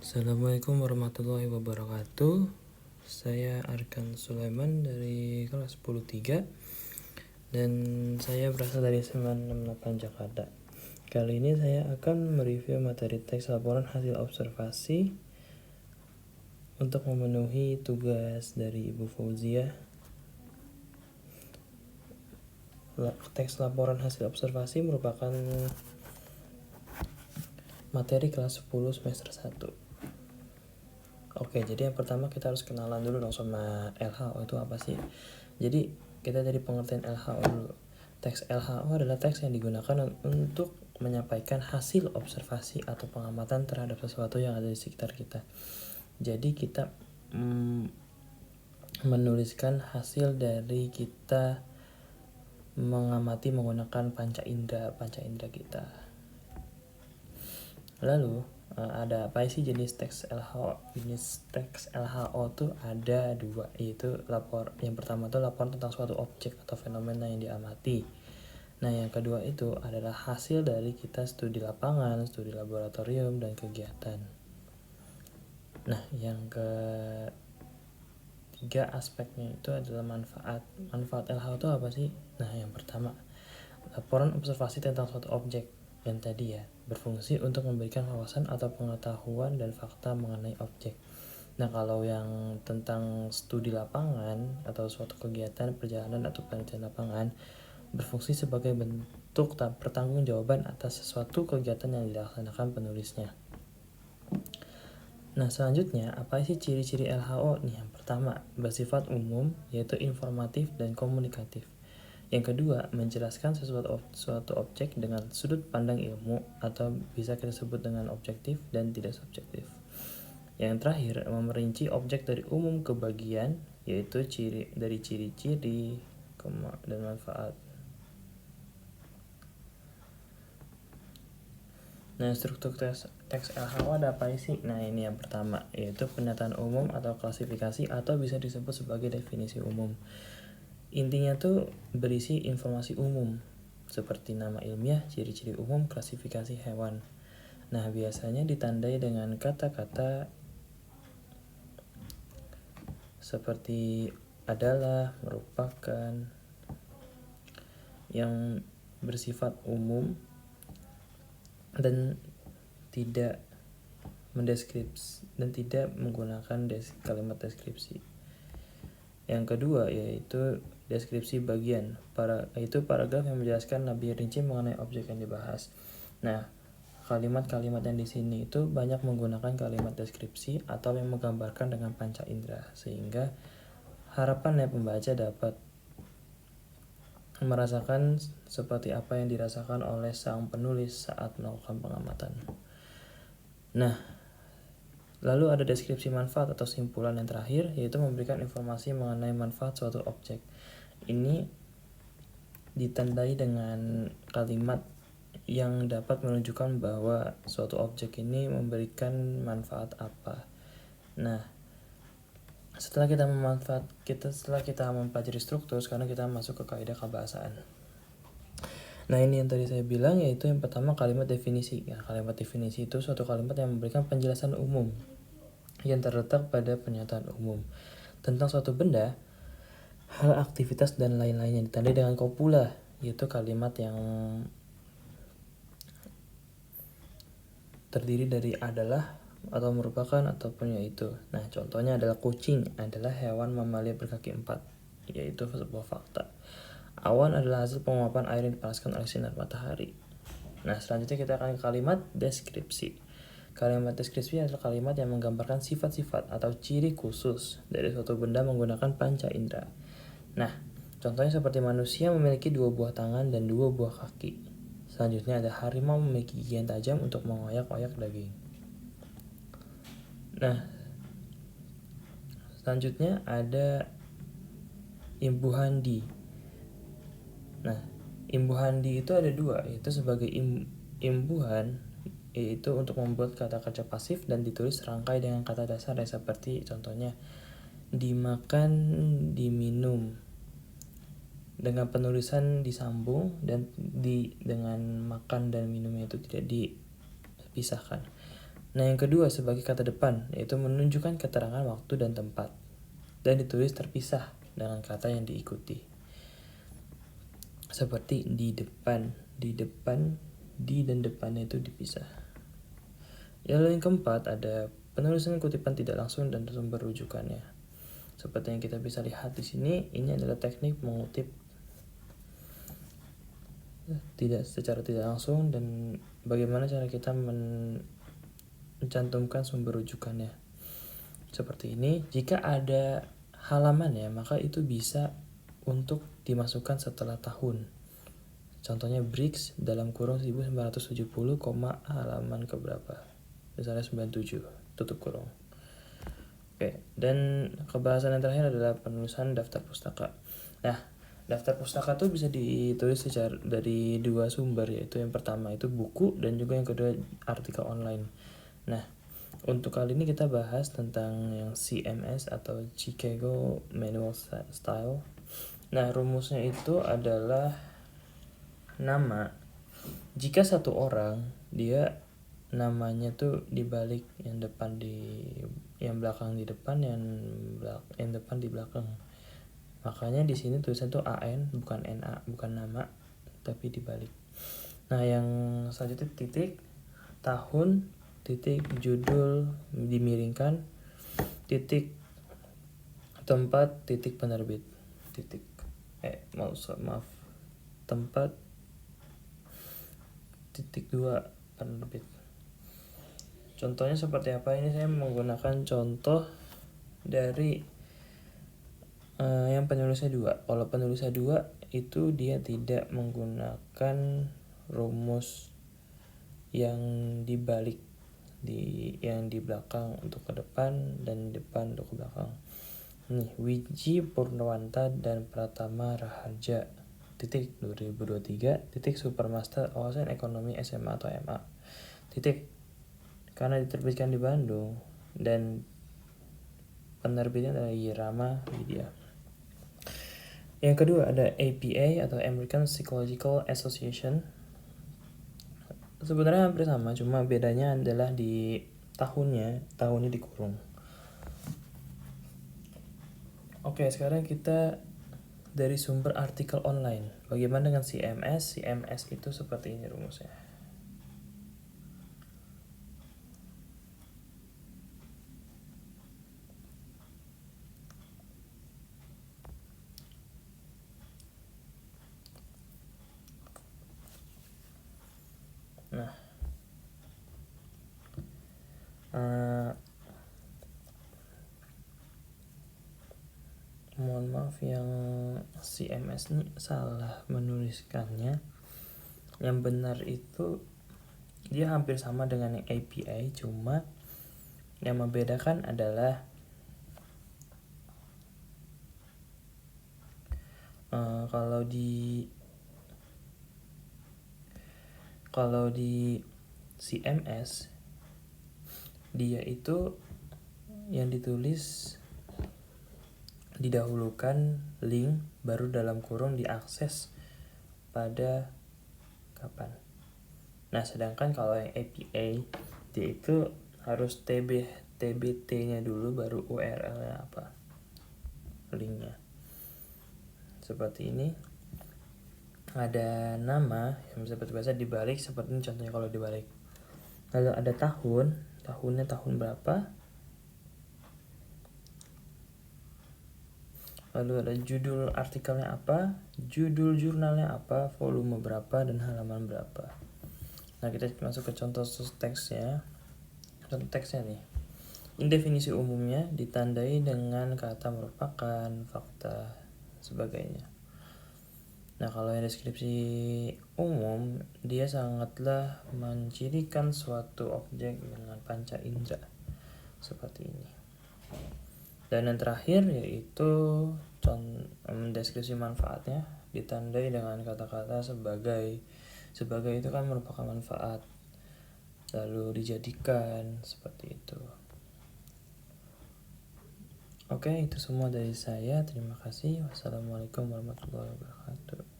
Assalamualaikum warahmatullahi wabarakatuh. Saya Arkan Sulaiman dari kelas 10-3 dan saya berasal dari 968 Jakarta. Kali ini saya akan mereview materi teks laporan hasil observasi untuk memenuhi tugas dari Ibu Fauzia. Teks laporan hasil observasi merupakan materi kelas 10 semester 1. Oke, jadi yang pertama kita harus kenalan dulu dong sama LHO itu apa sih. Jadi kita dari pengertian LHO dulu. Teks LHO adalah teks yang digunakan untuk menyampaikan hasil observasi atau pengamatan terhadap sesuatu yang ada di sekitar kita. Jadi kita menuliskan hasil dari kita mengamati menggunakan panca indera kita. Lalu ada apa sih jenis teks LHO? Jenis teks LHO tuh ada dua, yaitu yang pertama tuh laporan tentang suatu objek atau fenomena yang diamati. Nah, yang kedua itu adalah hasil dari kita studi lapangan, studi laboratorium, dan kegiatan. Nah, yang ketiga aspeknya itu adalah manfaat. Manfaat LHO itu apa sih? Nah, yang pertama, laporan observasi tentang suatu objek yang tadi ya, berfungsi untuk memberikan wawasan atau pengetahuan dan fakta mengenai objek. Nah, kalau yang tentang studi lapangan atau suatu kegiatan perjalanan atau penelitian lapangan, berfungsi sebagai bentuk pertanggungjawaban atas sesuatu kegiatan yang dilaksanakan penulisnya. Nah, selanjutnya apa sih ciri-ciri LHO nih? Yang pertama, bersifat umum, yaitu informatif dan komunikatif. Yang kedua, menjelaskan suatu objek dengan sudut pandang ilmu atau bisa kita sebut dengan objektif dan tidak subjektif. Yang terakhir, memerinci objek dari umum ke bagian, yaitu ciri-ciri dan manfaat. Nah, struktur teks LHO ada apa sih? Nah, ini yang pertama, yaitu pernyataan umum atau klasifikasi atau bisa disebut sebagai definisi umum. Intinya tuh berisi informasi umum seperti nama ilmiah, ciri-ciri umum, klasifikasi hewan. Nah, biasanya ditandai dengan kata-kata seperti adalah, merupakan, yang bersifat umum dan tidak mendeskripsi dan tidak menggunakan kalimat deskripsi. Yang kedua yaitu deskripsi bagian, yaitu paragraf yang menjelaskan lebih rinci mengenai objek yang dibahas. Nah, kalimat-kalimat yang di sini itu banyak menggunakan kalimat deskripsi atau yang menggambarkan dengan panca indera, sehingga harapannya pembaca dapat merasakan seperti apa yang dirasakan oleh sang penulis saat melakukan pengamatan. Nah, lalu ada deskripsi manfaat atau simpulan yang terakhir, yaitu memberikan informasi mengenai manfaat suatu objek. Ini ditandai dengan kalimat yang dapat menunjukkan bahwa suatu objek ini memberikan manfaat apa. Nah, setelah kita mempelajari struktur, sekarang kita masuk ke kaidah kebahasaan. Nah, ini yang tadi saya bilang, yaitu yang pertama kalimat definisi. Ya, kalimat definisi itu suatu kalimat yang memberikan penjelasan umum yang terletak pada pernyataan umum tentang suatu benda, hal, aktivitas, dan lain-lain yang ditandai dengan kopula, yaitu kalimat yang terdiri dari adalah atau merupakan ataupun yaitu. Nah, contohnya adalah kucing adalah hewan mamalia berkaki 4, yaitu sebuah fakta. Awan adalah hasil penguapan air yang dipanaskan oleh sinar matahari. Nah, selanjutnya kita akan ke kalimat deskripsi. Kalimat deskripsi adalah kalimat yang menggambarkan sifat-sifat atau ciri khusus dari suatu benda menggunakan panca indera. Nah, contohnya seperti manusia memiliki 2 buah tangan dan 2 buah kaki. Selanjutnya ada harimau memiliki gigi yang tajam untuk mengoyak-oyak daging. Nah, selanjutnya ada imbuhan-di. Nah, imbuhan-di itu ada 2, yaitu sebagai imbuhan, yaitu untuk membuat kata kerja pasif dan ditulis serangkai dengan kata dasar yang seperti contohnya dimakan, diminum, dengan penulisan disambung dan dengan makan dan minumnya itu tidak dipisahkan. Nah, yang kedua sebagai kata depan, yaitu menunjukkan keterangan waktu dan tempat, dan ditulis terpisah dengan kata yang diikuti. Seperti di depan, di dan depannya itu dipisah. Lalu yang keempat ada penulisan kutipan tidak langsung dan sumber rujukannya. Seperti yang kita bisa lihat di sini, ini adalah teknik mengutip secara tidak langsung dan bagaimana cara kita mencantumkan sumber rujukannya. Seperti ini, jika ada halamannya maka itu bisa untuk dimasukkan setelah tahun. Contohnya Briggs dalam kurung 1970, halaman keberapa? Misalnya 97, tutup kurung. Oke, dan kebahasan yang terakhir adalah penulisan daftar pustaka. Nah, daftar pustaka tuh bisa ditulis secara dari dua sumber, yaitu yang pertama itu buku dan juga yang kedua artikel online. Nah, untuk kali ini kita bahas tentang yang CMS atau Chicago Manual Style. Nah, rumusnya itu adalah nama. Jika satu orang dia namanya tuh dibalik, yang depan yang belakang di depan, yang depan di belakang. Makanya di sini tulisan tuh AN bukan NA, bukan nama tapi dibalik. Nah, yang selanjutnya titik, tahun, titik, judul dimiringkan, titik, tempat, titik, penerbit, titik. Maaf. Tempat, titik 2, penerbit. Contohnya seperti apa? Ini saya menggunakan contoh dari yang penulisnya 2. Kalau penulisnya 2 itu dia tidak menggunakan rumus yang dibalik, yang di belakang untuk ke depan dan depan untuk ke belakang. Nih, Wiji Purnawanta dan Pratama Raharja titik 2023 titik Supermaster Wawasan Ekonomi SMA atau MA titik, karena diterbitkan di Bandung dan penerbitnya adalah Irama Widya. Yang kedua ada APA atau American Psychological Association. Sebenarnya hampir sama, cuma bedanya adalah di tahunnya dikurung. Oke, sekarang kita dari sumber artikel online. Bagaimana dengan CMS? CMS itu seperti ini rumusnya. Nah, mohon maaf yang CMS ini salah menuliskannya. Yang benar itu dia hampir sama dengan yang APA, cuma yang membedakan adalah kalau di CMS dia itu yang ditulis didahulukan link baru dalam kurung diakses pada kapan. Nah, sedangkan kalau yang APA dia itu harus TBT-nya dulu baru URL-nya apa, linknya. Seperti ini. Ada nama yang bisa biasa dibalik, seperti ini contohnya kalau dibalik. Lalu ada tahunnya tahun berapa. Lalu ada judul artikelnya apa, judul jurnalnya apa, volume berapa, dan halaman berapa. Nah, kita masuk ke contoh teksnya. Contoh teksnya nih. Definisi umumnya ditandai dengan kata merupakan, fakta, sebagainya. Nah, kalau yang deskripsi umum, dia sangatlah mencirikan suatu objek dengan panca indera. Seperti ini. Dan yang terakhir yaitu deskripsi manfaatnya ditandai dengan kata-kata sebagai. Sebagai itu kan merupakan manfaat. Lalu dijadikan, seperti itu. Oke, itu semua dari saya. Terima kasih. Wassalamualaikum warahmatullahi wabarakatuh.